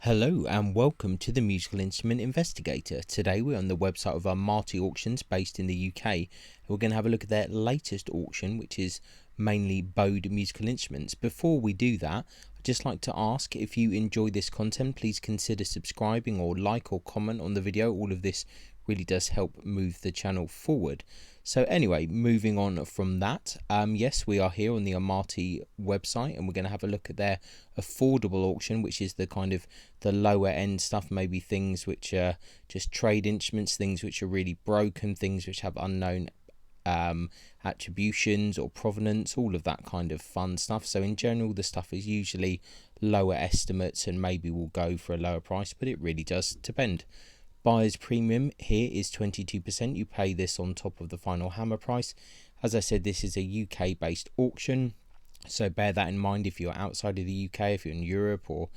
Hello and welcome to the Musical Instrument Investigator. Today we're on the website of Amati Auctions based in the UK. We're going to have a look at their latest auction, which is mainly bowed musical instruments. Before we do that, I'd just like to ask, if you enjoy this content, please consider subscribing or like or comment on the video. All of this really does help move the channel forward. So anyway, moving on from that, yes, we are here on the Amati website and we're going to have a look at their affordable auction, which is the kind of the lower end stuff, maybe things which are just trade instruments, things which are really broken, things which have unknown attributions or provenance, all of that kind of fun stuff. So in general, the stuff is usually lower estimates and maybe will go for a lower price, but it really does depend. Buyer's premium here is 22%. You pay this on top of the final hammer price. As I said, this is a UK based auction, so bear that in mind if you're outside of the UK, if you're in Europe, or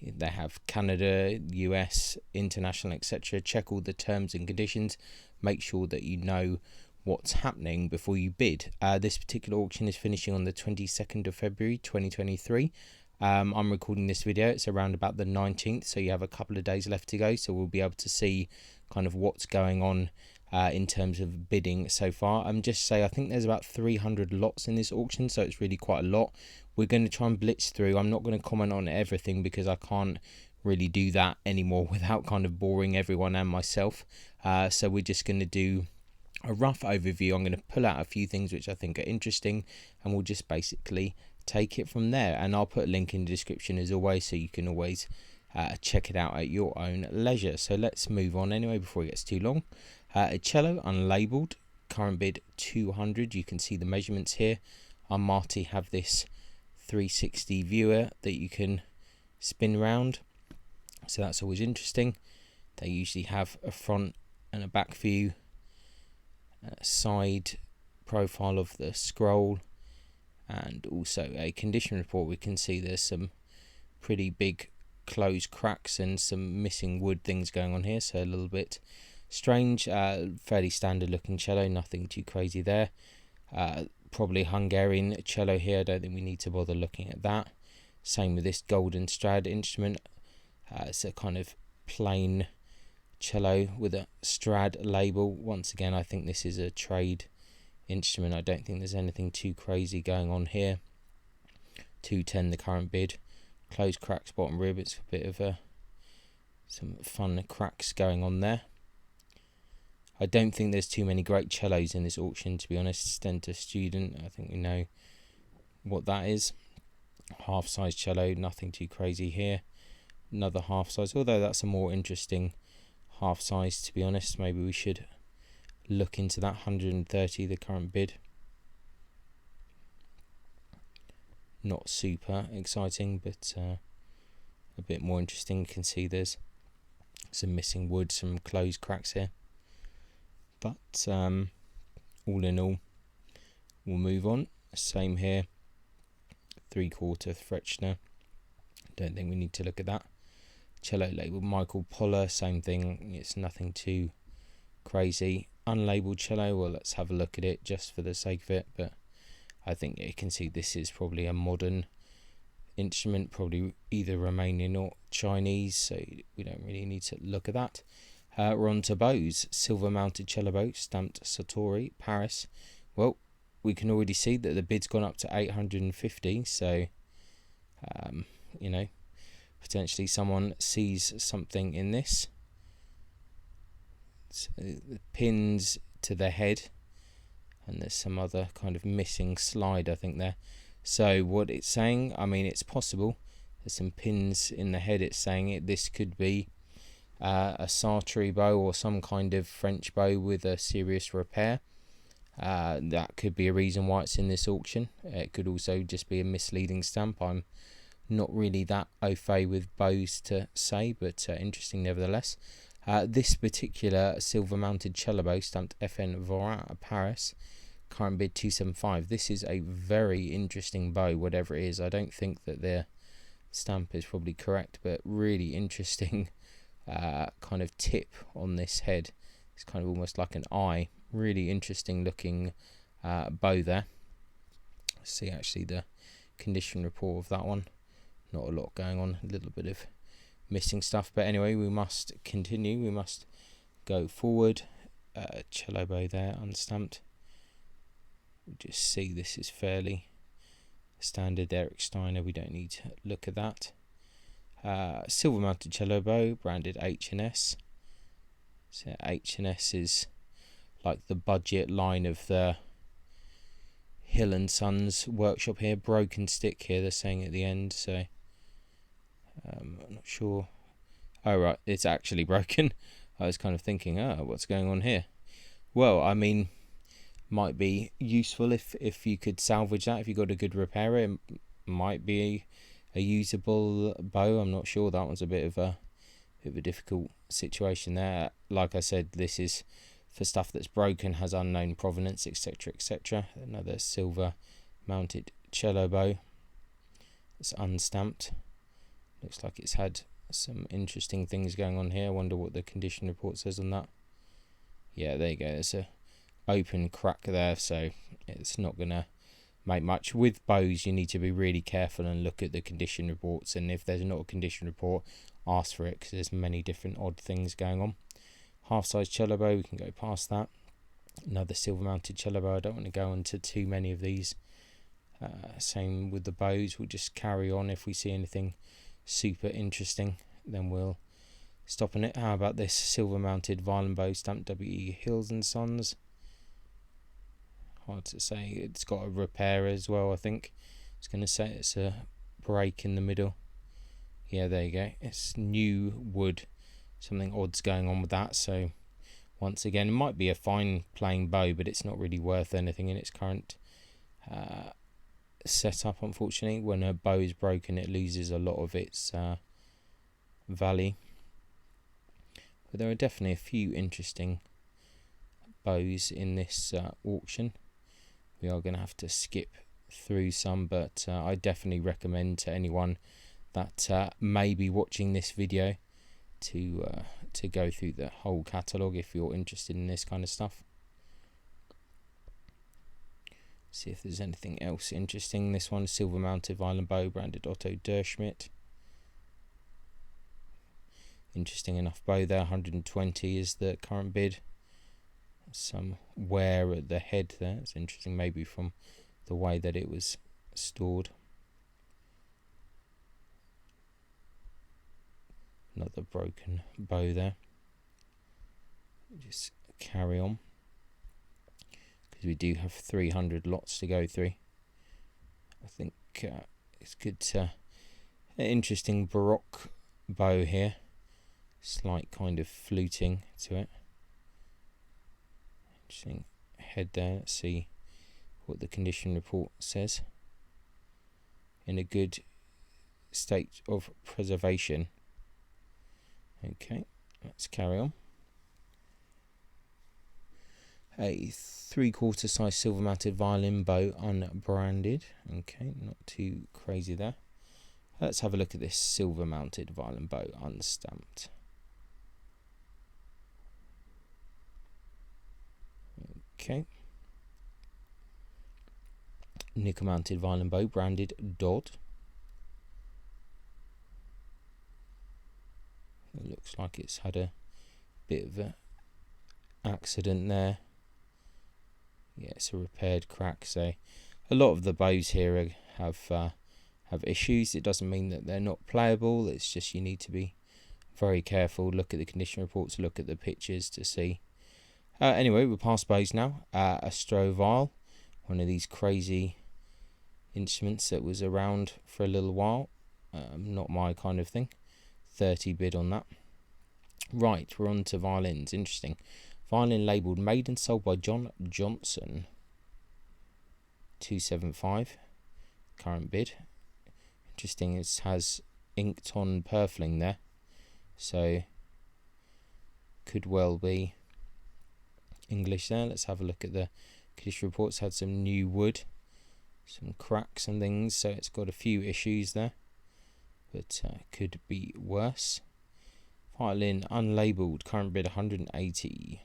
they have Canada, US, international, etc. Check all the terms and conditions. Make sure that you know what's happening before you bid. This particular auction is finishing on the 22nd of February 2023. I'm recording this video, it's around about the 19th, so you have a couple of days left to go, so we'll be able to see kind of what's going on in terms of bidding so far. Just say I think there's about 300 lots in this auction, so it's really quite a lot. We're going to try and blitz through. I'm not going to comment on everything because I can't really do that anymore without kind of boring everyone and myself. So we're just going to do a rough overview. I'm going to pull out a few things which I think are interesting, and we'll just basically take it from there. And I'll put a link in the description as always, so you can always check it out at your own leisure. So let's move on anyway before it gets too long. A cello unlabeled, current bid 200. You can see the measurements here. Amati have this 360 viewer that you can spin round, so that's always interesting. They usually have a front and a back view, a side profile of the scroll, and also a condition report. We can see there's some pretty big closed cracks and some missing wood things going on here, so a little bit strange. Fairly standard looking cello, nothing too crazy there. Probably Hungarian cello here, I don't think we need to bother looking at that. Same with this golden Strad instrument. It's a kind of plain cello with a Strad label. Once again, I think this is a trade instrument. I don't think there's anything too crazy going on here. 210 the current bid. Closed cracks bottom rib, it's a bit of some fun cracks going on there. I don't think there's too many great cellos in this auction, to be honest. Stenta Student, I think we know what that is. Half size cello, nothing too crazy here. Another half size, although that's a more interesting half size, to be honest. Maybe we should look into that. 130 the current bid. Not super exciting, but a bit more interesting. You can see there's some missing wood, some closed cracks here, but all in all, we'll move on. Same here, 3/4 Frechner. Don't think we need to look at that. Cello label Michael Poller, same thing. It's nothing too crazy. Unlabeled cello, well, let's have a look at it just for the sake of it, but I think you can see this is probably a modern instrument, probably either Romanian or Chinese, so we don't really need to look at that. We're on to bows. Silver mounted cello bow, stamped Satori, Paris. Well, we can already see that the bid's gone up to 850, so you know, potentially someone sees something in this. So the pins to the head, and there's some other kind of missing slide, I think, there. So what it's saying, I mean, it's possible. There's some pins in the head. It's saying this could be a Sartre bow or some kind of French bow with a serious repair. That could be a reason why it's in this auction. It could also just be a misleading stamp. I'm not really that au fait with bows to say, but interesting nevertheless. This particular silver mounted cello bow, stamped FN Vorin Paris, current bid 275. This is a very interesting bow, whatever it is. I don't think that their stamp is probably correct, but really interesting kind of tip on this head. It's kind of almost like an eye. Really interesting looking bow there. See actually the condition report of that one. Not a lot going on, a little bit of missing stuff. But anyway, we must continue. We must go forward. Cello bow there, unstamped. We'll just see this is fairly standard Eric Steiner. We don't need to look at that. Silver mounted cello bow, branded H&S. So H&S is like the budget line of the Hill and Sons workshop here. Broken stick here, they're saying at the end. So I'm not sure. Oh right, it's actually broken. I was kind of thinking, what's going on here? Well, I mean, might be useful if you could salvage that. If you got a good repairer, it might be a usable bow. I'm not sure. That one's a bit of a difficult situation there. Like I said, this is for stuff that's broken, has unknown provenance, etc., etc. Another silver mounted cello bow. It's unstamped. Looks like it's had some interesting things going on here. I wonder what the condition report says on that. Yeah, there you go. There's a open crack there, so it's not gonna make much. With bows, you need to be really careful and look at the condition reports, and if there's not a condition report, ask for it, because there's many different odd things going on. Half size cello bow, we can go past that. Another silver mounted cello bow. I don't want to go into too many of these. Same with the bows. We'll just carry on. If we see anything super interesting, then we'll stop on it. How about this silver mounted violin bow, stamped W.E. Hills and Sons? Hard to say. It's got a repair as well, I think. It's going to say it's a break in the middle. Yeah, there you go. It's new wood. Something odd's going on with that. So once again, it might be a fine playing bow, but it's not really worth anything in its current setup, unfortunately. When a bow is broken, it loses a lot of its value. But there are definitely a few interesting bows in this auction. We are going to have to skip through some, but I definitely recommend to anyone that may be watching this video to go through the whole catalogue if you're interested in this kind of stuff. See if there's anything else interesting. This one, silver mounted violin bow, branded Otto Derschmidt. Interesting enough bow there. 120 is the current bid. Some wear at the head there. It's interesting, maybe from the way that it was stored. Another broken bow there. Just carry on, because we do have 300 lots to go through. I think it's good to an interesting Baroque bow here. Slight kind of fluting to it. Interesting head there. Let's see what the condition report says. In a good state of preservation. Okay, let's carry on. A 3/4 size silver mounted violin bow, unbranded. Okay, not too crazy there. Let's have a look at this silver mounted violin bow, unstamped. Okay. Nickel mounted violin bow, branded Dodd. It looks like it's had a bit of a accident there. Yeah, it's a repaired crack. So a lot of the bows here have issues. It doesn't mean that they're not playable. It's just you need to be very careful. Look at the condition reports. Look at the pictures to see. Anyway, we're past bows now. A Stroviol, one of these crazy instruments that was around for a little while. Not my kind of thing. 30 bid on that. Right, we're on to violins. Interesting. Violin labelled made and sold by John Johnson. 275. Current bid. Interesting, it has inked on purfling there. So could well be English there. Let's have a look at the condition reports. Had some new wood, some cracks and things, so it's got a few issues there, but could be worse. Violin unlabelled, current bid 180.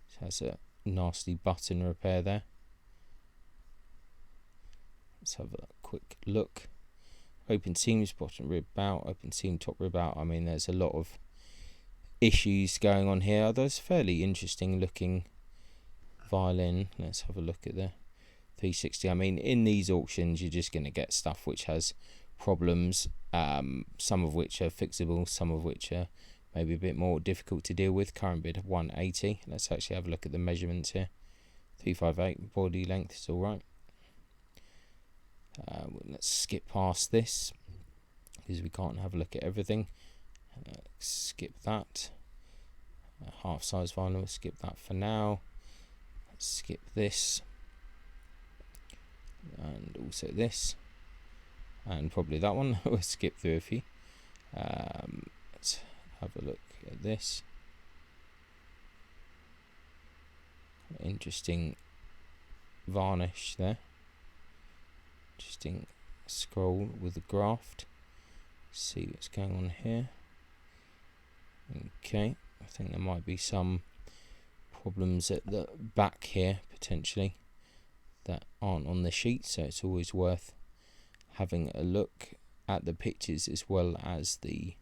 It has a nasty button repair there. Let's have a quick look. Open seams, bottom rib out, open seam, top rib out. I mean, there's a lot of issues going on here. There's fairly interesting looking violin. Let's have a look at the 360. I mean, in these auctions, you're just going to get stuff which has problems, some of which are fixable, some of which are maybe a bit more difficult to deal with. Current bid of 180. Let's actually have a look at the measurements here. 358, body length is all right. Let's skip past this because we can't have a look at everything. Skip that. Half size vinyl, we'll skip that for now. Let's skip this, and also this, and probably that one. We'll skip through a few. Let's have a look at this. Interesting varnish there. Interesting scroll with the graft. See what's going on here. Okay, I think there might be some problems at the back here potentially that aren't on the sheet, so it's always worth having a look at the pictures as well as the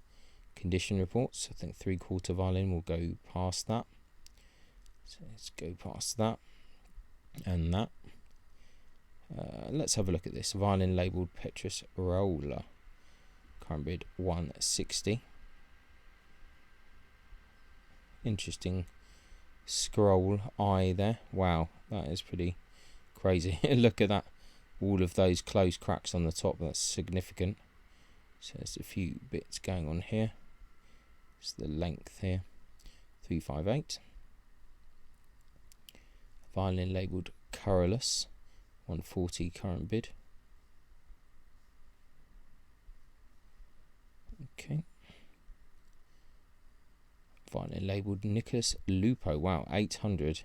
condition reports. I think 3/4 violin will go past that, so let's go past that and that. Let's have a look at this violin labelled Petrus Roller. Current bid 160. Interesting scroll eye there. Wow, that is pretty crazy. Look at that, all of those closed cracks on the top. That's significant. So there's a few bits going on here. It's the length here. 358. Violin labelled Corollas. 140 current bid. Okay. Violin labelled Nicholas Lupo. Wow, 800.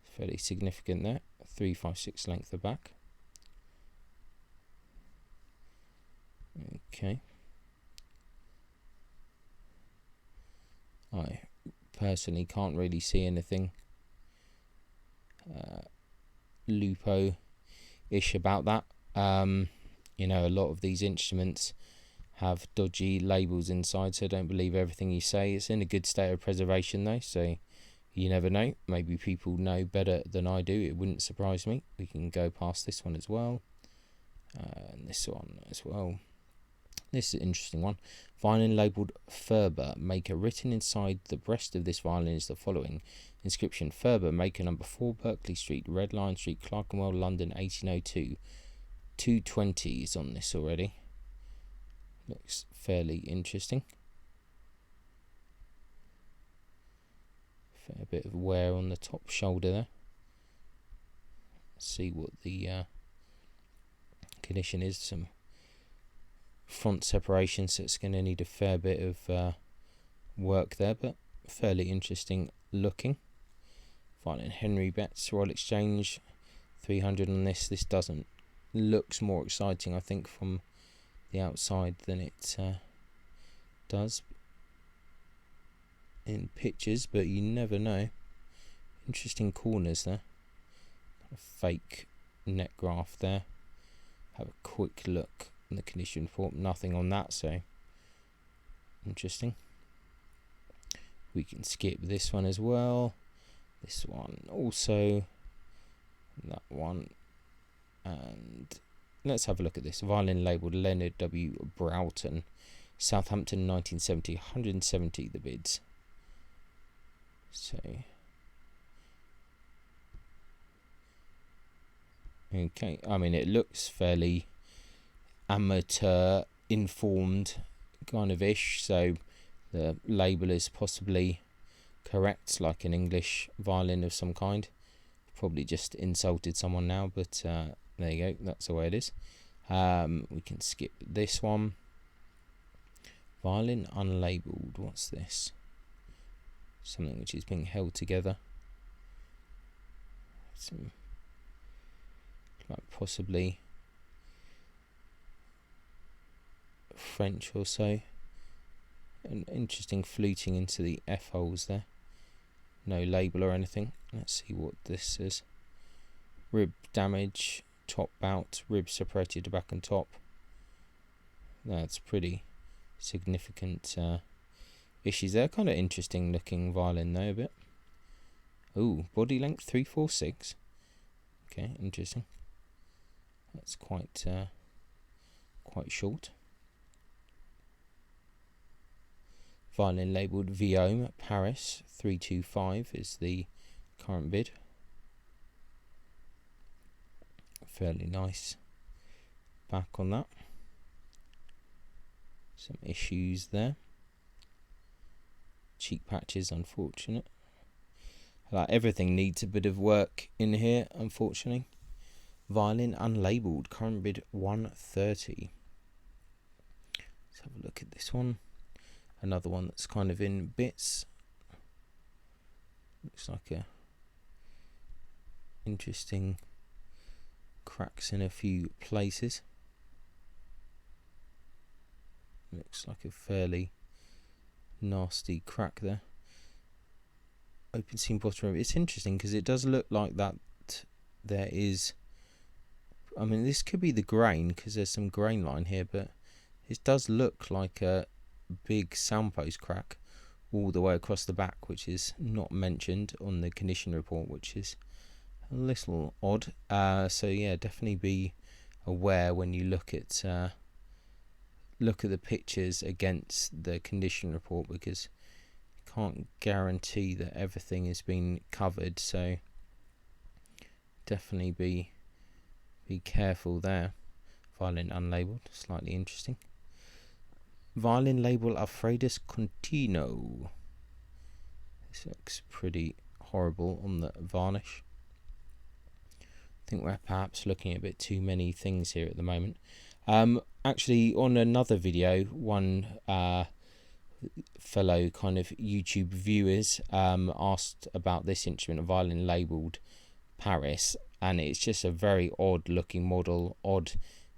Fairly significant there. 356 length of back. Okay. I personally can't really see anything Lupo-ish about that. You know, a lot of these instruments have dodgy labels inside, so don't believe everything you say. It's in a good state of preservation though, so you never know. Maybe people know better than I do. It wouldn't surprise me. We can go past this one as well, and this one as well. This is an interesting one. Violin labelled Ferber, maker. Written inside the breast of this violin is the following inscription: Ferber, maker, number 4 Berkeley Street, Red Lion Street, Clerkenwell, London, 1802. 220 is on this already. Looks fairly interesting. Fair bit of wear on the top shoulder there. Let's see what the condition is. Some front separation, so it's going to need a fair bit of work there, but fairly interesting looking. Violin Henry Betts, Royal Exchange, 300 on this. This doesn't looks more exciting, I think, from the outside than it does in pictures, but you never know. Interesting corners there. A fake neck graft there. Have a quick look in the condition report. Nothing on that, so interesting. We can skip this one as well. This one also. That one. And let's have a look at this. Violin labelled Leonard W. Broughton, Southampton, 1970. 170 the bids. So, okay. I mean, it looks fairly amateur, informed kind of ish. So the label is possibly correct, like an English violin of some kind. Probably just insulted someone now, but there you go, that's the way it is. We can skip this one. Violin unlabelled. What's this? Something which is being held together. Some, like possibly French or so. An interesting fluting into the F holes there. No label or anything. Let's see what this is. Rib damage. Top bout, ribs separated to back and top. That's pretty significant issues there. Kind of interesting looking violin though, a bit. Ooh, body length 346. Okay, interesting. That's quite short. Violin labelled Violins, Paris 325 is the current bid. Fairly nice back on that. Some issues there. Cheek patches, unfortunate. Like everything needs a bit of work in here, unfortunately. Violin unlabelled, current bid 130. Let's have a look at this one. Another one that's kind of in bits. Looks like a interesting cracks in a few places. Looks like a fairly nasty crack there. Open seam bottom. It's interesting because it does look like that there is, I mean, this could be the grain because there's some grain line here, but it does look like a big soundpost crack all the way across the back, which is not mentioned on the condition report, which is a little odd. So yeah, definitely be aware when you look at the pictures against the condition report, because you can't guarantee that everything has been covered. So definitely be careful there. Violin unlabelled, slightly interesting. Violin label Alfredus Contino. This looks pretty horrible on the varnish. I think we're perhaps looking at a bit too many things here at the moment. Actually, on another video, one fellow kind of YouTube viewers asked about this instrument, a violin labelled Paris, and it's just a very odd looking model, odd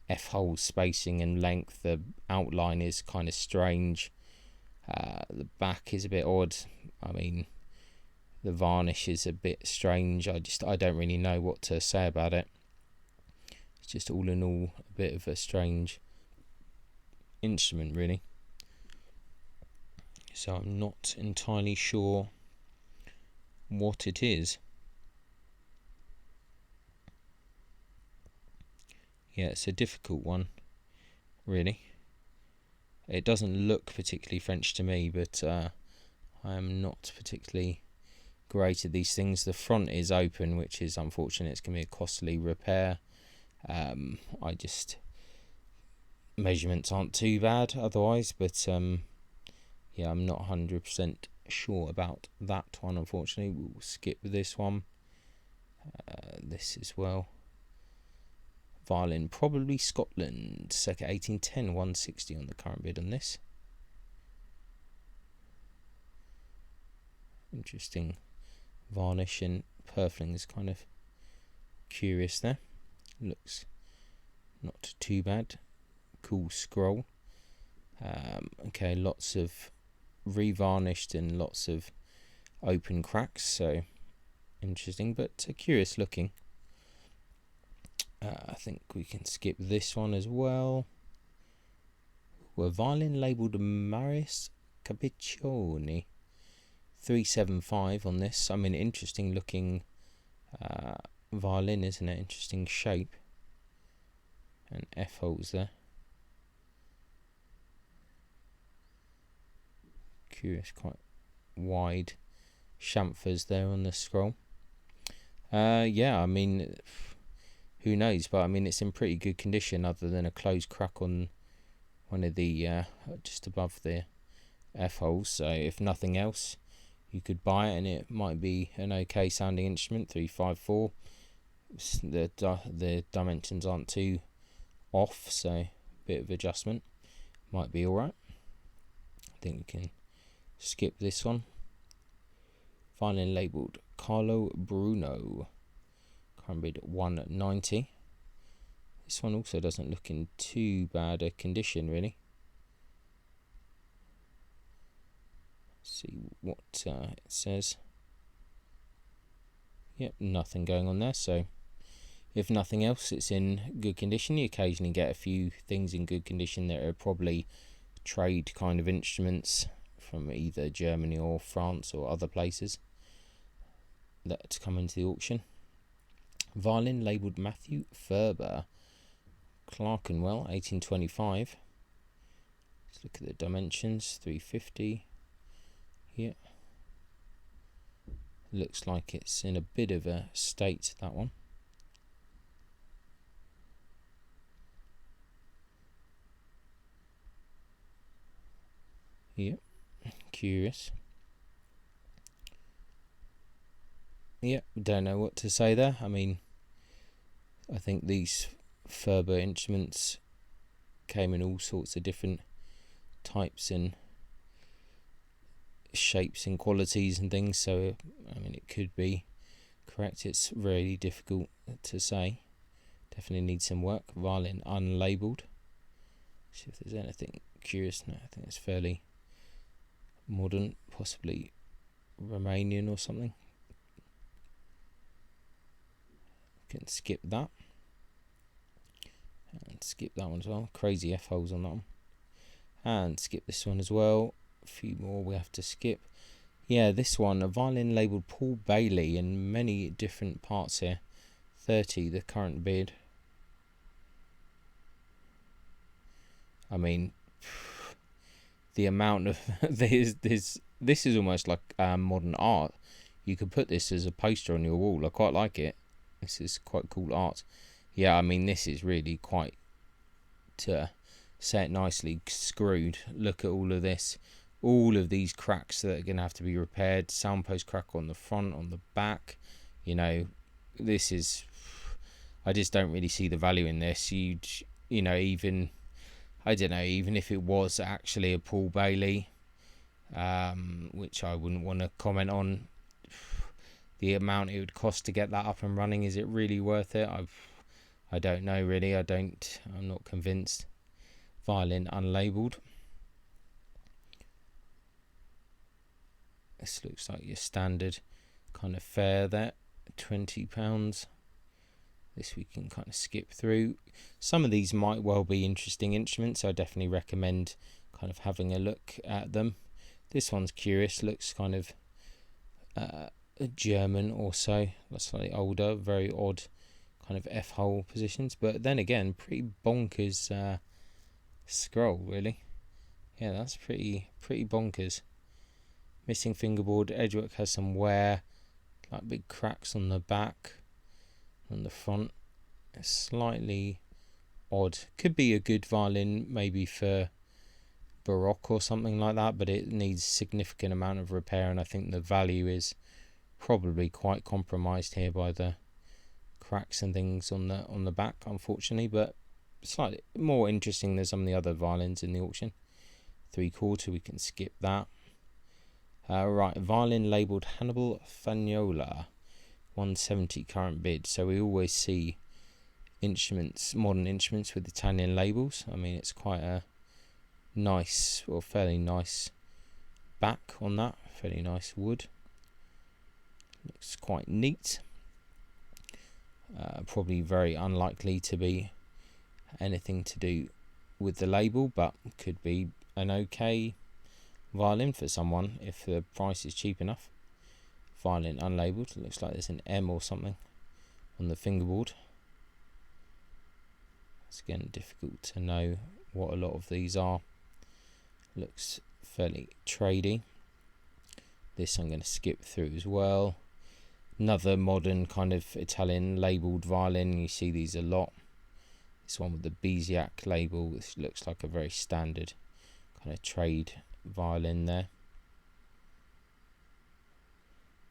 F-hole spacing and length. The outline is kind of strange. The back is a bit odd. I mean, the varnish is a bit strange. I don't really know what to say about it. It's just all in all a bit of a strange instrument, really. So I'm not entirely sure what it is. Yeah, it's a difficult one, really. It doesn't look particularly French to me, but I am not particularly great at these things. The front is open, which is unfortunate. It's going to be a costly repair. Measurements aren't too bad otherwise, but yeah, I'm not 100% sure about that one, unfortunately. We'll skip this one. This as well. Violin, probably Scotland, circa 1810, 160 on the current bid on this. Interesting varnish and purfling is kind of curious there. Looks not too bad. Cool scroll. Okay, lots of revarnished and lots of open cracks, so interesting, but curious looking. I think we can skip this one as well. We're violin labelled Marius Capiccioni, 375 on this. I mean, interesting looking violin, isn't it? Interesting shape. And F holes there. Curious, quite wide chamfers there on the scroll. Yeah, I mean, who knows, but I mean, it's in pretty good condition other than a closed crack on one of the just above the F holes. So if nothing else, you could buy it and it might be an okay sounding instrument. 354. The dimensions aren't too off, so a bit of adjustment might be alright. I think we can skip this one. Violin labelled Carlo Bruno, current bid 190. This one also doesn't look in too bad a condition, really. Let's see what it says. Yep, nothing going on there, so If nothing else, it's in good condition. You occasionally get a few things in good condition that are probably trade kind of instruments from either Germany or France or other places that come into the auction. Violin labelled Matthew Ferber, Clerkenwell, 1825. Let's look at the dimensions, 350. Yeah. Looks like it's in a bit of a state, that one. Yep, curious. Yep, don't know what to say there. I mean, I think these Ferber instruments came in all sorts of different types and shapes and qualities and things, so I mean it could be correct. It's really difficult to say. Definitely needs some work. Violin unlabelled. See if there's anything curious. No, I think it's fairly modern, possibly Romanian or something. Can skip that and skip that one as well. Crazy F holes on that one, and skip this one as well. A few more we have to skip. Yeah, this one, a violin labelled Paul Bailey in many different parts here. 30 the current bid. I mean, the amount of this is almost like modern art. You could put this as a poster on your wall. I quite like it. This is quite cool art. Yeah, I mean, this is really quite, to say it nicely, screwed. Look at all of this. All of these cracks that are going to have to be repaired. Soundpost crack on the front, on the back. You know, this is... I just don't really see the value in this. You know, even... I don't know, even if it was actually a Paul Bailey, which I wouldn't want to comment on, the amount it would cost to get that up and running, is it really worth it? I don't know really. I'm not convinced. Violin unlabelled. This looks like your standard kind of fare there, £20. This we can kind of skip through. Some of these might well be interesting instruments, so I definitely recommend kind of having a look at them. This one's curious, looks kind of German or so, slightly older, very odd kind of F-hole positions, but then again, pretty bonkers scroll, really. Yeah, that's pretty bonkers. Missing fingerboard, edgework has some wear, like big cracks on the back. On the front, it's slightly odd. Could be a good violin maybe for Baroque or something like that, but it needs significant amount of repair, and I think the value is probably quite compromised here by the cracks and things on the back, unfortunately, but slightly more interesting than some of the other violins in the auction. 3/4, we can skip that. Right, violin labelled Hannibal Fagnola, 170 current bid. So we always see instruments, modern instruments with Italian labels. I mean, it's quite a nice, or fairly nice back on that, fairly nice wood. Looks quite neat. Probably very unlikely to be anything to do with the label, but could be an okay violin for someone if the price is cheap enough. Violin unlabelled. Looks like there's an M or something on the fingerboard. It's again difficult to know what a lot of these are. Looks fairly tradey. This I'm going to skip through as well. Another modern kind of Italian labelled violin. You see these a lot. This one with the Beziak label. This looks like a very standard kind of trade violin there.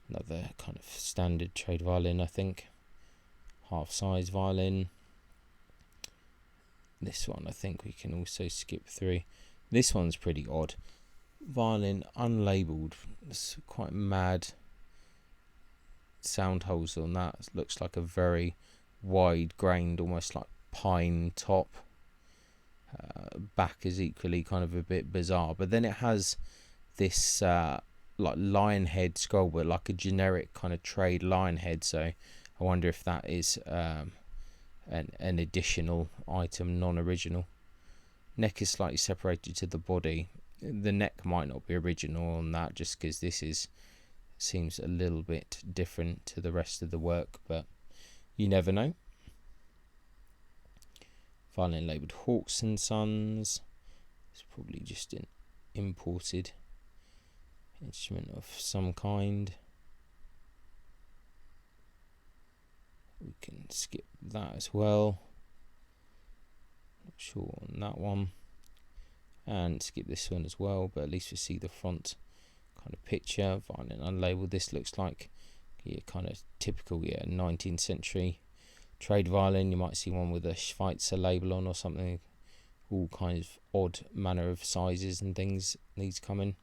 Another kind of standard trade violin, I think. Half size violin. This one I think we can also skip through. This one's pretty odd. Violin unlabelled. It's quite mad sound holes on that. It looks like a very wide grained, almost like pine top. Back is equally kind of a bit bizarre, but then it has this like lion head scroll, but like a generic kind of trade lion head. So I wonder if that is an additional item, non-original. Neck is slightly separated to the body. The neck might not be original on that, just because this seems a little bit different to the rest of the work, but you never know. Violin labelled Hawks and Sons. It's probably just an imported instrument of some kind. We can skip that as well. Not sure on that one. And skip this one as well, but at least we see the front kind of picture. Violin unlabelled. This looks like kind of typical 19th century trade violin. You might see one with a Schweitzer label on or something. All kinds of odd manner of sizes and things these come in.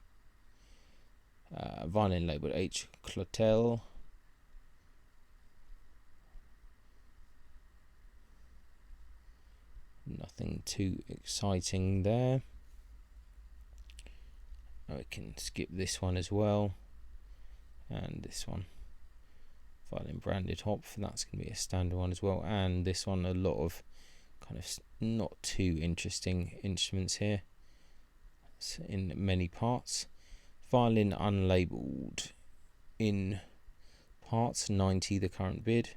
Violin labelled H. Clotel. Nothing too exciting there. We can skip this one as well. And this one. Violin branded Hopf. That's going to be a standard one as well. And this one, a lot of kind of not too interesting instruments here. It's in many parts. Violin unlabelled in parts, 90 the current bid.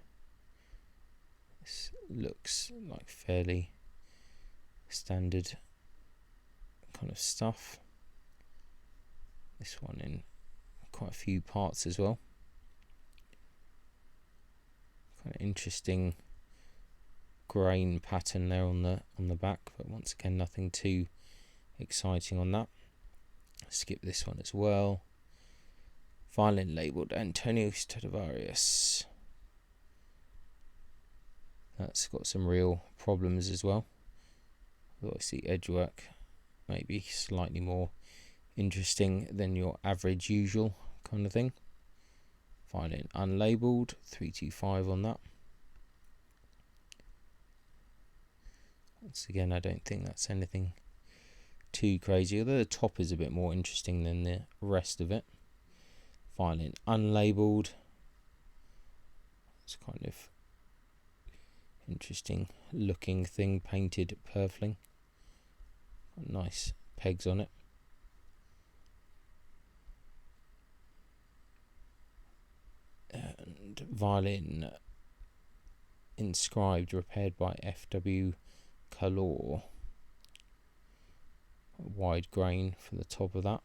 This looks like fairly standard kind of stuff. This one in quite a few parts as well. Kind of interesting grain pattern there on the back, but once again nothing too exciting on that. Skip this one as well. Violin labelled Antonio Stradivarius. That's got some real problems as well. Although I see edgework maybe slightly more interesting than your average usual kind of thing. Violin unlabelled, 325 on that. Once again, I don't think that's anything too crazy, although the top is a bit more interesting than the rest of it. Violin unlabelled. It's kind of interesting looking thing, painted purfling. Nice pegs on it. And violin inscribed, repaired by F.W. Calor. Wide grain for the top of that.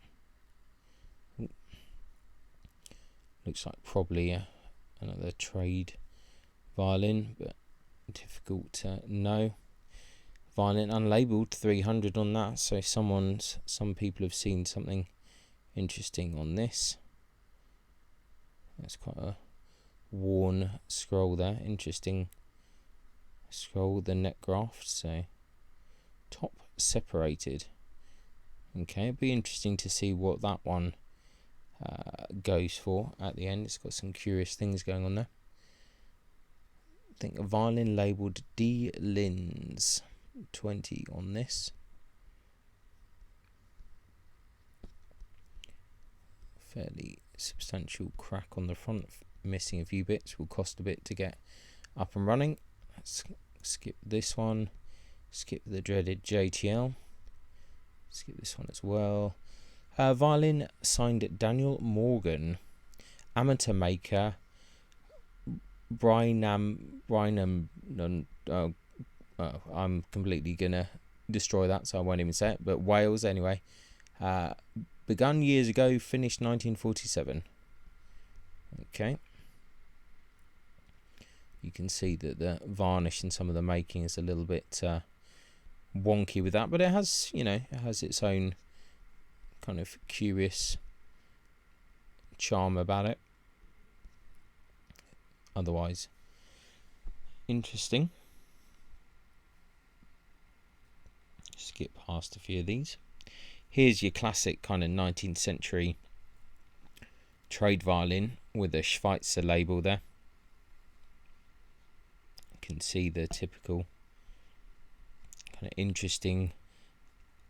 Looks like probably another trade violin, but difficult to know. Violin unlabelled, 300 on that, so some people have seen something interesting on this. That's quite a worn scroll there. Interesting scroll, the neck graft, so top separated. Okay, it'll be interesting to see what that one goes for at the end. It's got some curious things going on there. I think a violin labelled D. Linz, 20 on this. Fairly substantial crack on the front, missing a few bits, will cost a bit to get up and running. Let's skip this one, skip the dreaded JTL, skip this one as well. Violin signed Daniel Morgan, amateur maker, I'm completely gonna destroy that, so I won't even say it, but Wales anyway. Begun years ago, finished 1947. Okay. You can see that the varnish and some of the making is a little bit wonky with that, but it has, it has its own kind of curious charm about it. Otherwise, interesting. Skip past a few of these. Here's your classic kind of 19th century trade violin with a Schweitzer label there. You can see the typical kind of interesting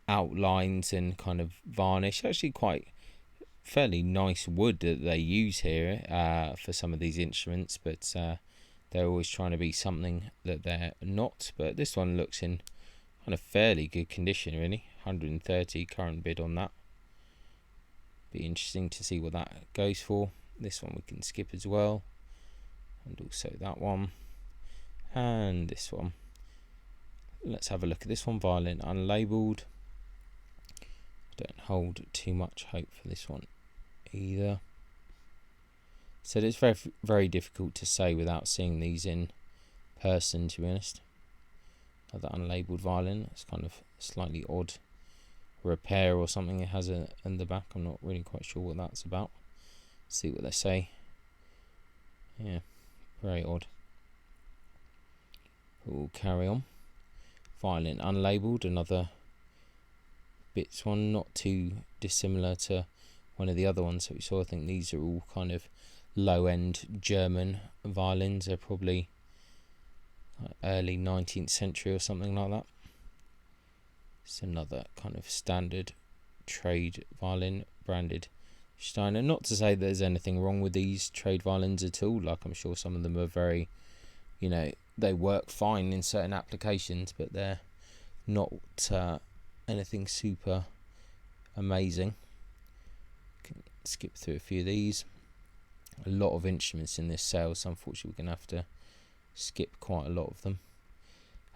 outlines and kind of varnish. Actually quite fairly nice wood that they use here for some of these instruments, but they're always trying to be something that they're not. But this one looks in kind of fairly good condition, really. 130 current bid on that. Be interesting to see what that goes for. This one we can skip as well, and also that one, and this one. Let's have a look at this one. Violin unlabeled. Don't hold too much hope for this one either. So it's very, very difficult to say without seeing these in person, to be honest. Another unlabeled violin. It's kind of slightly odd repair or something it has in the back. I'm not really quite sure what that's about. See what they say. Yeah, very odd. We'll carry on. Violin unlabeled, another bits one, not too dissimilar to one of the other ones that we saw. I think these are all kind of low-end German violins. They're probably early 19th century or something like that. It's another kind of standard trade violin, branded Steiner. Not to say there's anything wrong with these trade violins at all. Like, I'm sure some of them are very, they work fine in certain applications, but they're not anything super amazing. Can skip through a few of these. A lot of instruments in this sale, so unfortunately we're going to have to skip quite a lot of them.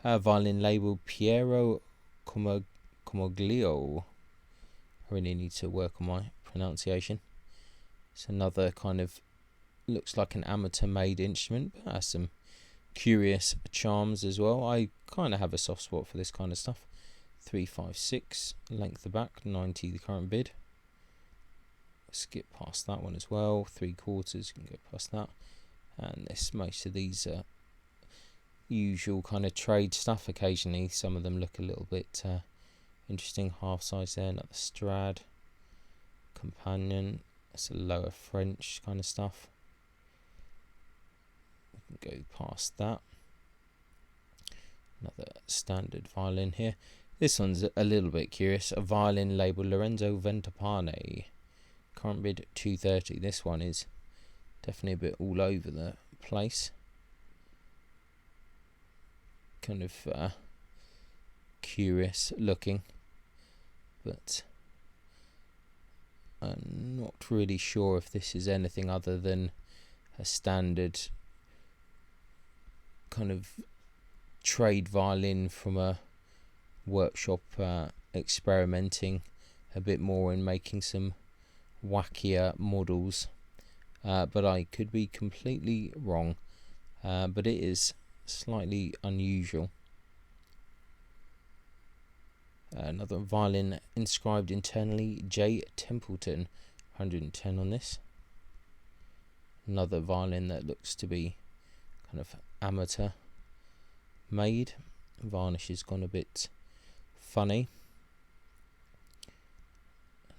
Violin label Piero Comoglio. I really need to work on my pronunciation. It's another kind of, looks like an amateur made instrument, but has some curious charms as well. I kind of have a soft spot for this kind of stuff. 356 length the back, 90 the current bid. Skip past that one as well. 3/4, you can go past that. And most of these are usual kind of trade stuff. Occasionally some of them look a little bit interesting. Half size there, another Strad Companion. That's a lower French kind of stuff. We can go past that. Another standard violin here. This one's a little bit curious. A violin labelled Lorenzo Ventapane. Current bid 230. This one is definitely a bit all over the place. Kind of curious looking, but I'm not really sure if this is anything other than a standard kind of trade violin from a workshop, experimenting a bit more and making some wackier models, but I could be completely wrong, but it is slightly unusual. Another violin inscribed internally J. Templeton, 110 on this. Another violin that looks to be kind of amateur made. Varnish has gone a bit funny.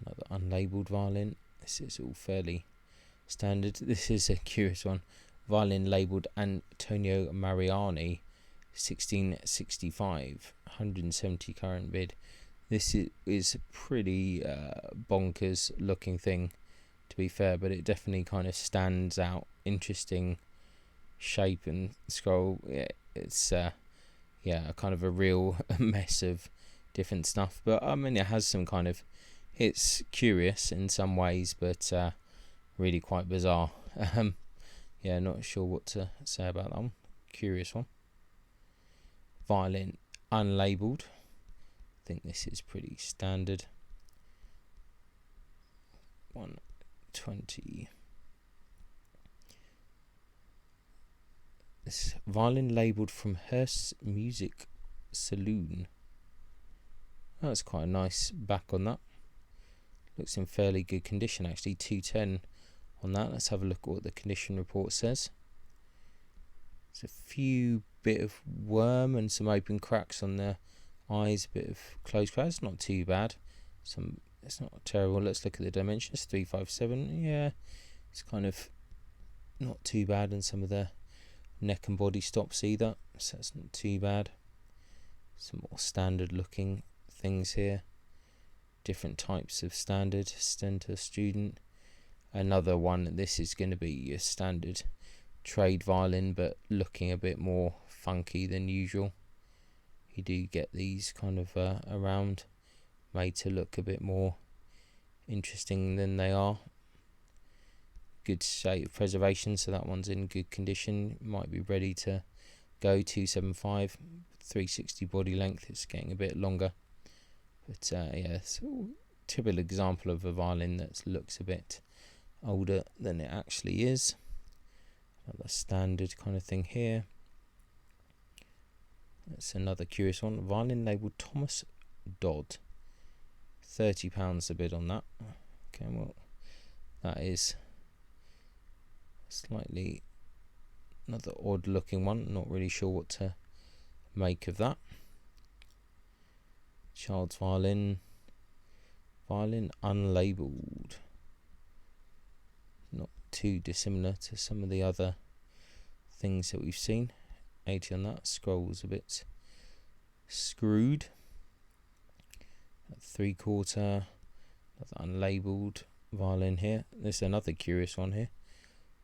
Another unlabeled violin. This is all fairly standard. This is a curious one. Violin labelled Antonio Mariani, 1665, 170 current bid. This is a pretty bonkers looking thing, to be fair, but it definitely kind of stands out. Interesting shape and scroll. Yeah, it's kind of a real mess of different stuff, but I mean it has some kind of, it's curious in some ways, but really quite bizarre. Yeah, not sure what to say about that one. Curious one. Violin unlabeled. I think this is pretty standard. 120. This violin labelled from Hearst's Music Saloon. Oh, that's quite a nice back on that. Looks in fairly good condition actually. 210 on that. Let's have a look at what the condition report says. There's a few bit of worm and some open cracks on the eyes, a bit of closed cracks. Not too bad. It's not terrible. Let's look at the dimensions. 357. Yeah, it's kind of not too bad, and some of the neck and body stops either, so that's not too bad. Some more standard looking things here. Different types of standard. Stenter student. Another one. This is going to be your standard trade violin, but looking a bit more funky than usual. You do get these kind of around, made to look a bit more interesting than they are. Good state of preservation, so that one's in good condition. Might be ready to go. 275, 360 body length. It's getting a bit longer, but yeah, it's a typical example of a violin that looks a bit older than it actually is. Another standard kind of thing here. That's another curious one. Violin labelled Thomas Dodd. £30 a bid on that. Okay, well, that is slightly another odd looking one. Not really sure what to make of that. Child's violin unlabelled. Not too dissimilar to some of the other things that we've seen. 80 on that. Scroll's a bit screwed. 3/4, another unlabelled violin here. There's another curious one here.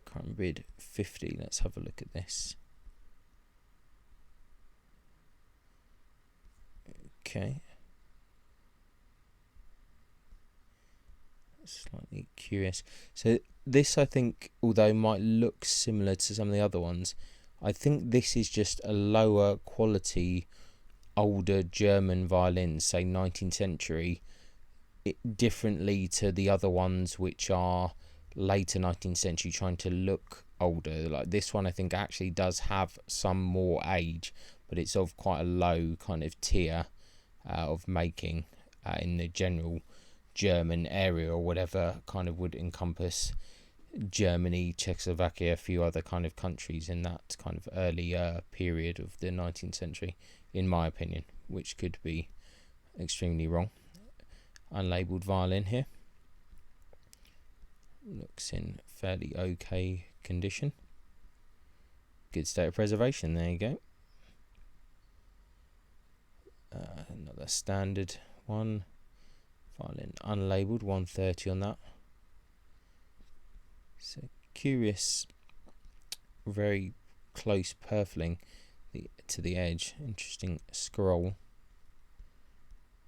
Current bid 50. Let's have a look at this. Okay. Slightly curious. So this, I think, although might look similar to some of the other ones, I think this is just a lower quality, older German violin, say 19th century, differently to the other ones which are later 19th century trying to look older. Like this one, I think actually does have some more age, but it's of quite a low kind of tier of making in the general German area, or whatever kind of would encompass Germany, Czechoslovakia, a few other kind of countries in that kind of earlier period of the 19th century, in my opinion, which could be extremely wrong. Unlabelled violin here. Looks in fairly okay condition. Good state of preservation, there you go. Another standard one. Violin unlabelled, 130 on that. So curious, very close purfling to the edge. Interesting scroll.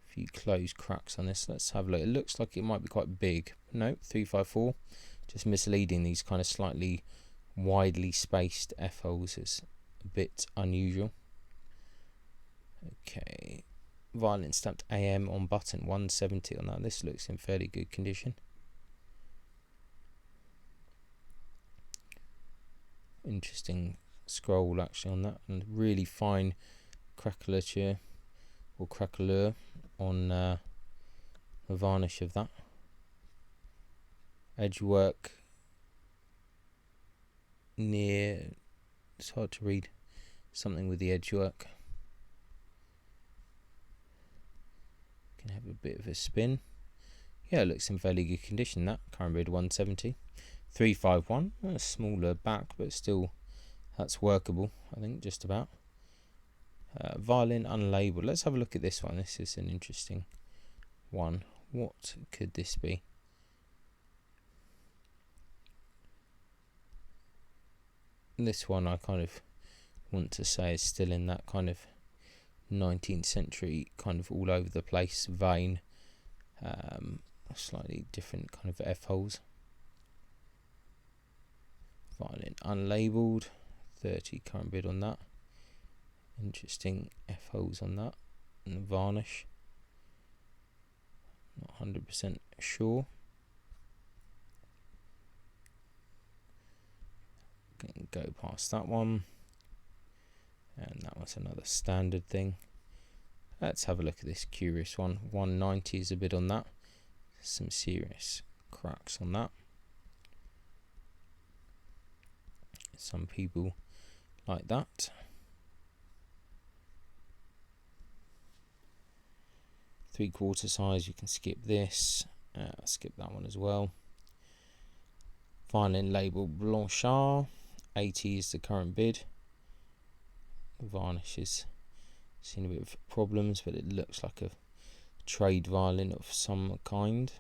A few closed cracks on this. Let's have a look. It looks like it might be quite big. No, 354. Just misleading. These kind of slightly widely spaced F holes is a bit unusual. Okay. Violin stamped AM on button, 170 on that. This looks in fairly good condition. Interesting scroll actually on that, and really fine craquelature or craquelure on the varnish of that. Edge work near, it's hard to read, something with the edge work. Can have a bit of a spin. Yeah, it looks in fairly good condition. That current bid 170. 351, a smaller back, but still that's workable, I think, just about. Violin unlabelled. Let's have a look at this one. This is an interesting one. What could this be? This one I kind of want to say is still in that kind of 19th century kind of all over the place vein. Slightly different kind of F holes. Violin unlabelled, 30 current bid on that. Interesting F holes on that, and the varnish. Not 100% sure. Can go past that one, and that was another standard thing. Let's have a look at this curious one. 190 is a bid on that. Some serious cracks on that. Some people like that. Three-quarter size, you can skip this. Skip that one as well. Violin label Blanchard, 80 is the current bid. The varnish is seen a bit of problems, but it looks like a trade violin of some kind.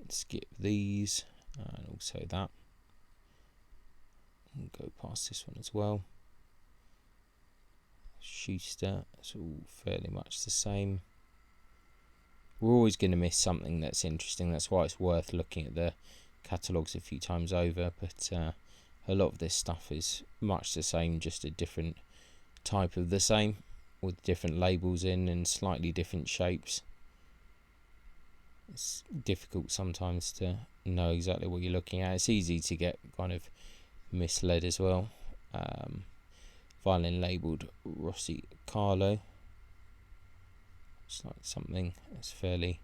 Skip these, and also that. We'll go past this one as well. Schuster, it's all fairly much the same. We're always going to miss something that's interesting. That's why it's worth looking at the catalogues a few times over. But a lot of this stuff is much the same, just a different type of the same, with different labels in and slightly different shapes. It's difficult sometimes to know exactly what you're looking at. It's easy to get kind of misled as well. Violin labelled Rossi Carlo. It's like something that's fairly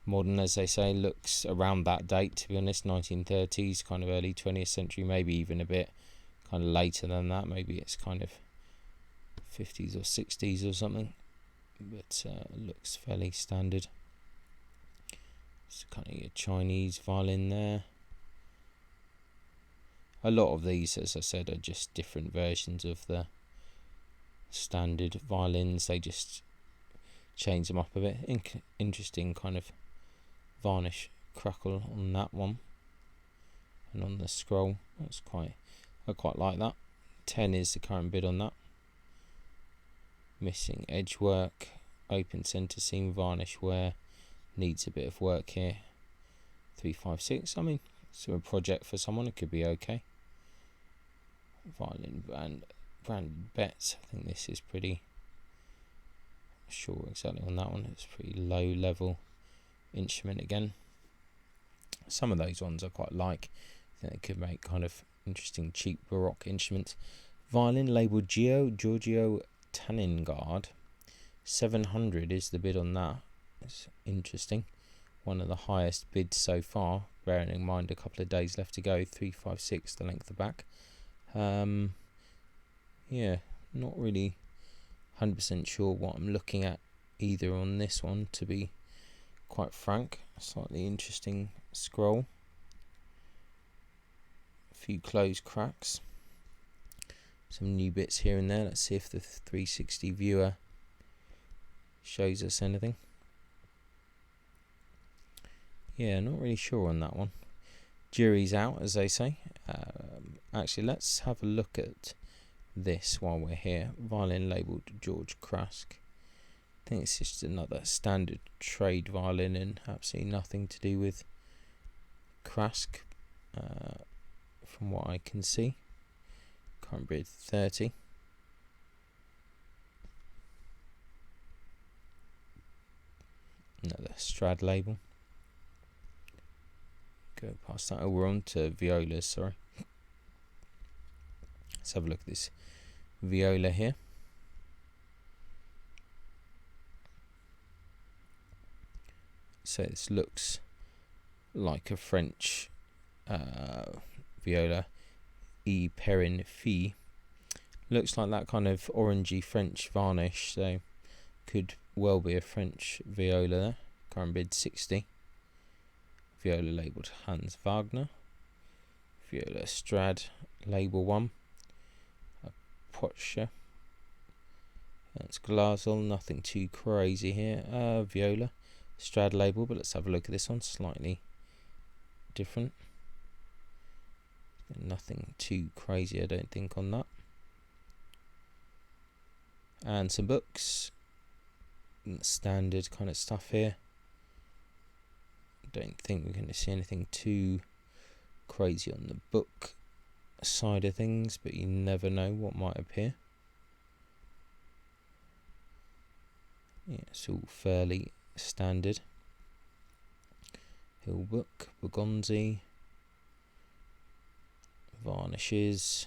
modern, as they say. Looks around that date, to be honest, 1930s, kind of early 20th century, maybe even a bit kind of later than that. Maybe it's kind of 50s or 60s or something, but looks fairly standard. It's kind of a Chinese violin there. A lot of these, as I said, are just different versions of the standard violins. They just change them up a bit. Interesting kind of varnish crackle on that one, and on the scroll. I quite like that. 10 is the current bid on that. Missing edge work, open centre seam varnish wear, needs a bit of work here. 356. I mean, it's a project for someone, it could be okay. Violin brand Betts. I think this is pretty sure exactly on that one. It's pretty low level instrument again. Some of those ones I quite like. I think they could make kind of interesting cheap Baroque instruments. Violin labelled Giorgio Tanningard. 700 is the bid on that. It's interesting. One of the highest bids so far, bearing in mind a couple of days left to go. 356 the length of back. Yeah, not really 100% sure what I'm looking at either on this one, to be quite frank. Slightly interesting scroll. A few closed cracks. Some new bits here and there. Let's see if the 360 viewer shows us anything. Yeah, not really sure on that one. Jury's out, as they say. Actually, let's have a look at this while we're here. Violin labelled George Krask. I think it's just another standard trade violin and absolutely nothing to do with Krask, from what I can see. Current bid 30. Another Strad label. Go past that. Oh, we're on to Violas, sorry. Let's have a look at this viola here. So this looks like a French viola, E Perrin Fille. Looks like that kind of orangey French varnish, so could well be a French viola there. Current bid 60. Viola labelled Hans Wagner. Viola Strad label 1. A Porsche. That's Glasel, nothing too crazy here. Viola Strad label, but let's have a look at this one. Slightly different. Nothing too crazy, I don't think, on that. And some books. Standard kind of stuff here. Don't think we're going to see anything too crazy on the book side of things, but you never know what might appear. Yeah, it's all fairly standard. Hill book, Bergonzi, varnishes,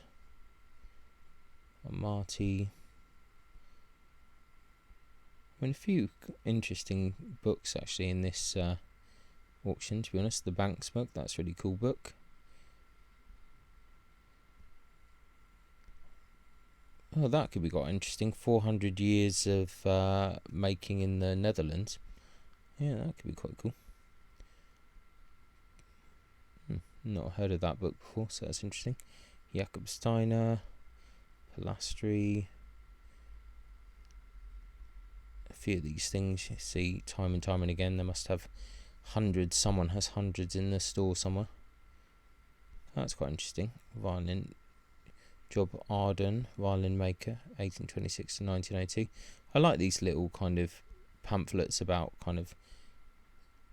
Amati. I mean, a few interesting books actually in this auction, to be honest. The Banks book, that's a really cool book. Oh, that could be quite interesting. 400 years of making in the Netherlands. Yeah, that could be quite cool. Not heard of that book before, so that's interesting. Jakob Steiner, Pilastri. A few of these things you see time and time and again. They must have hundreds. Someone has hundreds in the store somewhere. That's quite interesting. Violin. Job Arden, violin maker, 1826 to 1980. I like these little kind of pamphlets about kind of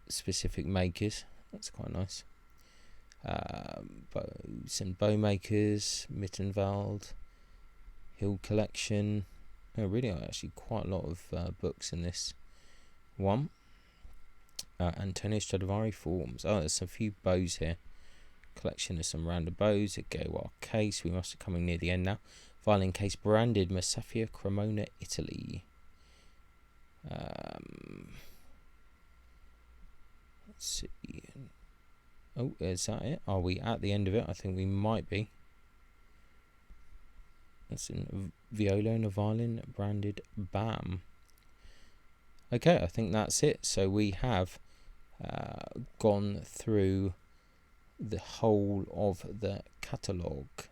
specific makers. That's quite nice. Bows and bow makers, Mittenwald, Hill collection. Oh, really? Actually, quite a lot of books in this one. Antonio Stradivari forms. Oh, there's a few bows here. Collection of some random bows. A Gaiwar case. We must be coming near the end now. Violin case branded Masafia Cremona, Italy. Let's see. Oh, is that it? Are we at the end of it? I think we might be. That's in viola and a violin branded BAM. Okay, I think that's it. So we have gone through the whole of the catalogue,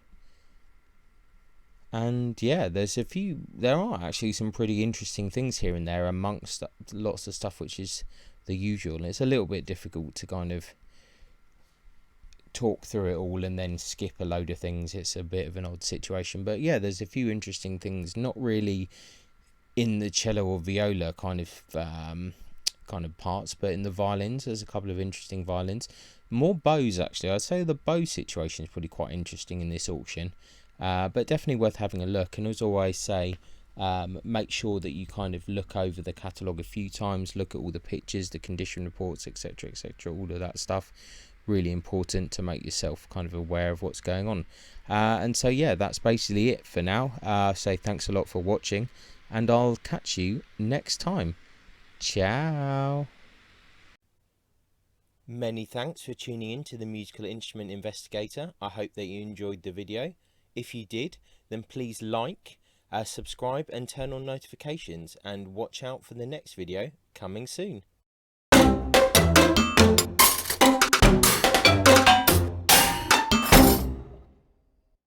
and yeah, there are actually some pretty interesting things here and there amongst lots of stuff which is the usual, and it's a little bit difficult to kind of talk through it all and then skip a load of things. It's a bit of an odd situation, but yeah, there's a few interesting things, not really in the cello or viola kind of parts, but in the violins there's a couple of interesting violins. More bows, actually. I'd say the bow situation is probably quite interesting in this auction, but definitely worth having a look. And as always say, make sure that you kind of look over the catalogue a few times, look at all the pictures, the condition reports, etc, etc, all of that stuff. Really important to make yourself kind of aware of what's going on. And so yeah, that's basically it for now. So thanks a lot for watching, and I'll catch you next time. Ciao. Many thanks for tuning in to the Musical Instrument Investigator. I hope that you enjoyed the video. If you did, then please like, subscribe and turn on notifications, and watch out for the next video coming soon.